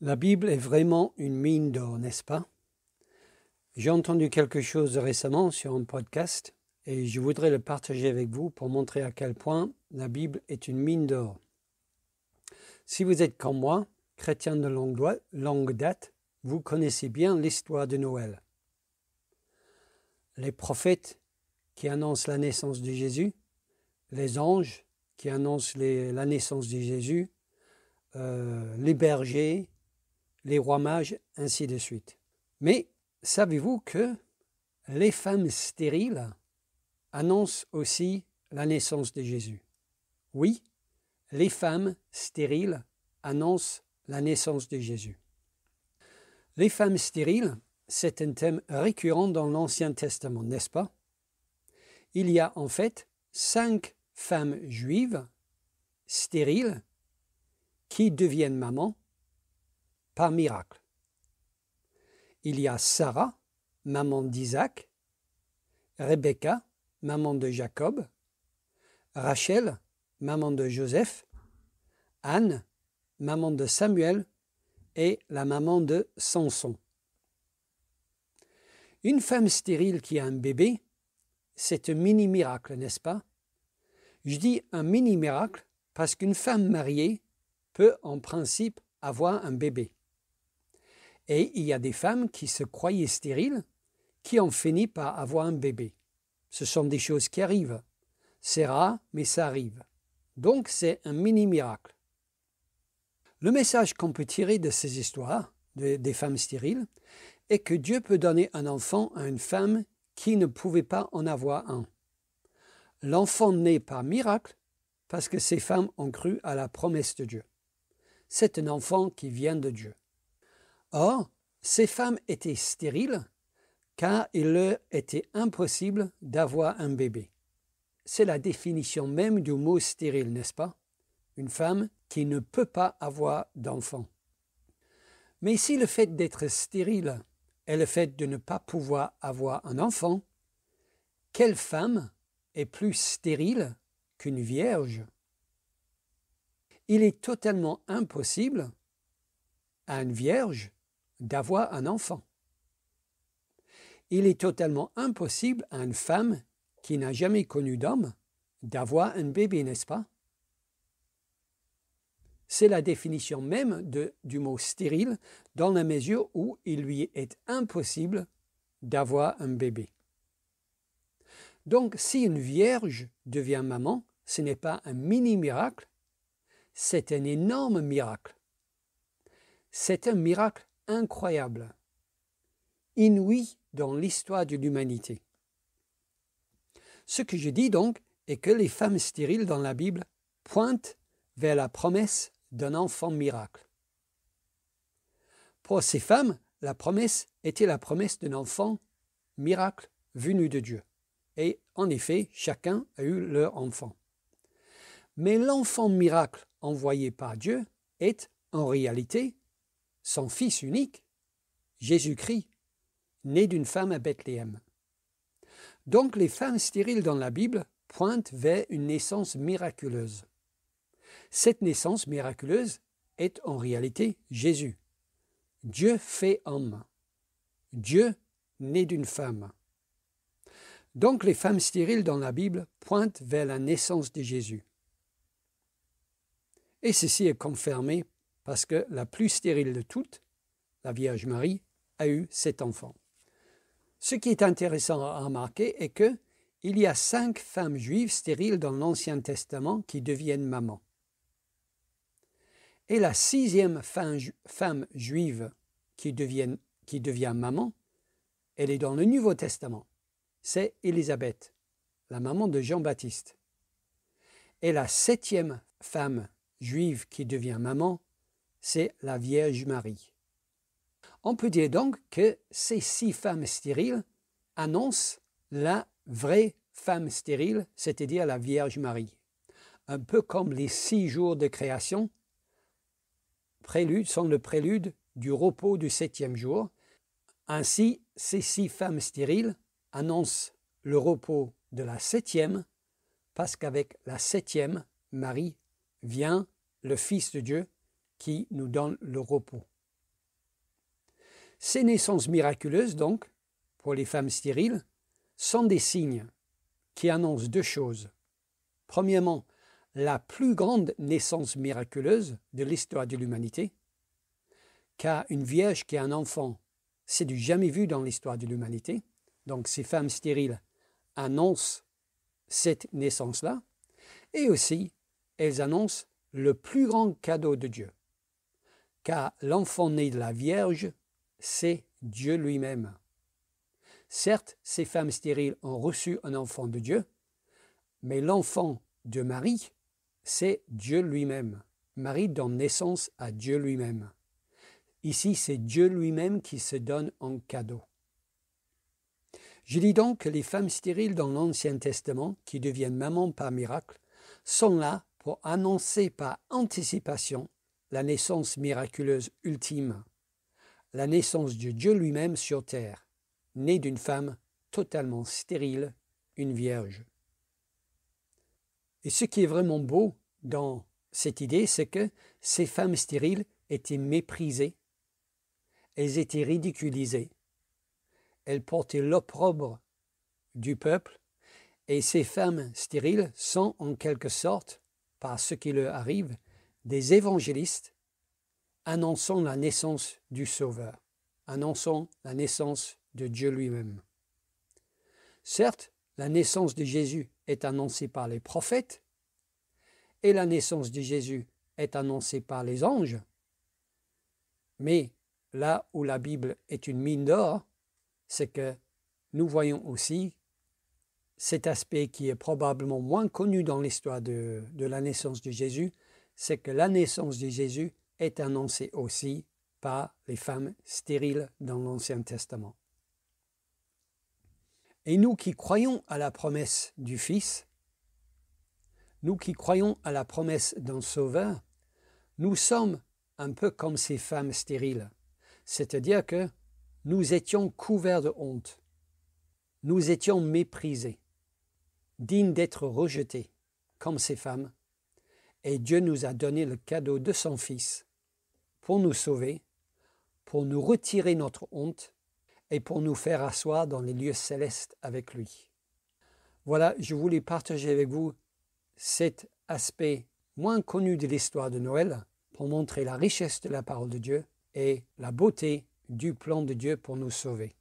La Bible est vraiment une mine d'or, n'est-ce pas? J'ai entendu quelque chose récemment sur un podcast et je voudrais le partager avec vous pour montrer à quel point la Bible est une mine d'or. Si vous êtes comme moi, chrétien de longue date, vous connaissez bien l'histoire de Noël. Les prophètes qui annoncent la naissance de Jésus, les anges qui annoncent la naissance de Jésus, les bergers, les rois mages, ainsi de suite. Mais savez-vous que les femmes stériles annoncent aussi la naissance de Jésus? Oui, les femmes stériles annoncent la naissance de Jésus. Les femmes stériles, c'est un thème récurrent dans l'Ancien Testament, n'est-ce pas? Il y a en fait 5 femmes juives stériles qui deviennent mamans par miracle. Il y a Sarah, maman d'Isaac, Rebecca, maman de Jacob, Rachel, maman de Joseph, Anne, maman de Samuel et la maman de Samson. Une femme stérile qui a un bébé, c'est un mini-miracle, n'est-ce pas? Je dis un mini-miracle parce qu'une femme mariée peut en principe avoir un bébé. Et il y a des femmes qui se croyaient stériles, qui ont fini par avoir un bébé. Ce sont des choses qui arrivent. C'est rare, mais ça arrive. Donc c'est un mini-miracle. Le message qu'on peut tirer de ces histoires, des femmes stériles, est que Dieu peut donner un enfant à une femme qui ne pouvait pas en avoir un. L'enfant naît par miracle parce que ces femmes ont cru à la promesse de Dieu. C'est un enfant qui vient de Dieu. Or, ces femmes étaient stériles car il leur était impossible d'avoir un bébé. C'est la définition même du mot stérile, n'est-ce pas? Une femme qui ne peut pas avoir d'enfant. Mais si le fait d'être stérile est le fait de ne pas pouvoir avoir un enfant, quelle femme est plus stérile qu'une vierge? Il est totalement impossible à une vierge d'avoir un enfant. Il est totalement impossible à une femme qui n'a jamais connu d'homme d'avoir un bébé, n'est-ce pas? C'est la définition même du mot stérile dans la mesure où il lui est impossible d'avoir un bébé. Donc, si une vierge devient maman, ce n'est pas un mini-miracle, c'est un énorme miracle. C'est un miracle incroyable, inouï dans l'histoire de l'humanité. Ce que je dis donc est que les femmes stériles dans la Bible pointent vers la promesse d'un enfant miracle. Pour ces femmes, la promesse était la promesse d'un enfant miracle venu de Dieu. Et en effet, chacun a eu leur enfant. Mais l'enfant miracle envoyé par Dieu est en réalité son fils unique, Jésus-Christ, né d'une femme à Bethléem. Donc les femmes stériles dans la Bible pointent vers une naissance miraculeuse. Cette naissance miraculeuse est en réalité Jésus. Dieu fait homme. Dieu né d'une femme. Donc les femmes stériles dans la Bible pointent vers la naissance de Jésus. Et ceci est confirmé parce que la plus stérile de toutes, la Vierge Marie, a eu cet enfant. Ce qui est intéressant à remarquer est qu'il y a 5 femmes juives stériles dans l'Ancien Testament qui deviennent mamans. Et la 6e femme juive qui devient maman, elle est dans le Nouveau Testament. C'est Élisabeth, la maman de Jean-Baptiste. Et la 7e femme juive qui devient maman, c'est la Vierge Marie. On peut dire donc que ces 6 femmes stériles annoncent la vraie femme stérile, c'est-à-dire la Vierge Marie. Un peu comme les 6 jours de création sont le prélude du repos du 7e jour. Ainsi, ces 6 femmes stériles annoncent le repos de la 7e, parce qu'avec la 7e, Marie vient le Fils de Dieu qui nous donne le repos. Ces naissances miraculeuses, donc, pour les femmes stériles, sont des signes qui annoncent deux choses. Premièrement, la plus grande naissance miraculeuse de l'histoire de l'humanité, car une vierge qui a un enfant, c'est du jamais vu dans l'histoire de l'humanité. Donc ces femmes stériles annoncent cette naissance-là, et aussi elles annoncent le plus grand cadeau de Dieu, car l'enfant né de la Vierge, c'est Dieu lui-même. Certes, ces femmes stériles ont reçu un enfant de Dieu, mais l'enfant de Marie, c'est Dieu lui-même. Marie donne naissance à Dieu lui-même. Ici, c'est Dieu lui-même qui se donne en cadeau. Je dis donc que les femmes stériles dans l'Ancien Testament, qui deviennent mamans par miracle, sont là pour annoncer par anticipation la naissance miraculeuse ultime, la naissance de Dieu lui-même sur terre, né d'une femme totalement stérile, une vierge. Et ce qui est vraiment beau dans cette idée, c'est que ces femmes stériles étaient méprisées, elles étaient ridiculisées, elles portaient l'opprobre du peuple, et ces femmes stériles sont en quelque sorte, par ce qui leur arrive, des évangélistes annonçant la naissance du Sauveur, annonçant la naissance de Dieu lui-même. Certes, la naissance de Jésus est annoncée par les prophètes, et la naissance de Jésus est annoncée par les anges, mais là où la Bible est une mine d'or, c'est que nous voyons aussi cet aspect qui est probablement moins connu dans l'histoire de la naissance de Jésus, c'est que la naissance de Jésus est annoncée aussi par les femmes stériles dans l'Ancien Testament. Et nous qui croyons à la promesse du Fils, nous qui croyons à la promesse d'un Sauveur, nous sommes un peu comme ces femmes stériles, c'est-à-dire que nous étions couverts de honte, nous étions méprisés, dignes d'être rejetés comme ces femmes, et Dieu nous a donné le cadeau de son Fils pour nous sauver, pour nous retirer notre honte et pour nous faire asseoir dans les lieux célestes avec lui. Voilà, je voulais partager avec vous cet aspect moins connu de l'histoire de Noël pour montrer la richesse de la parole de Dieu et la beauté du plan de Dieu pour nous sauver.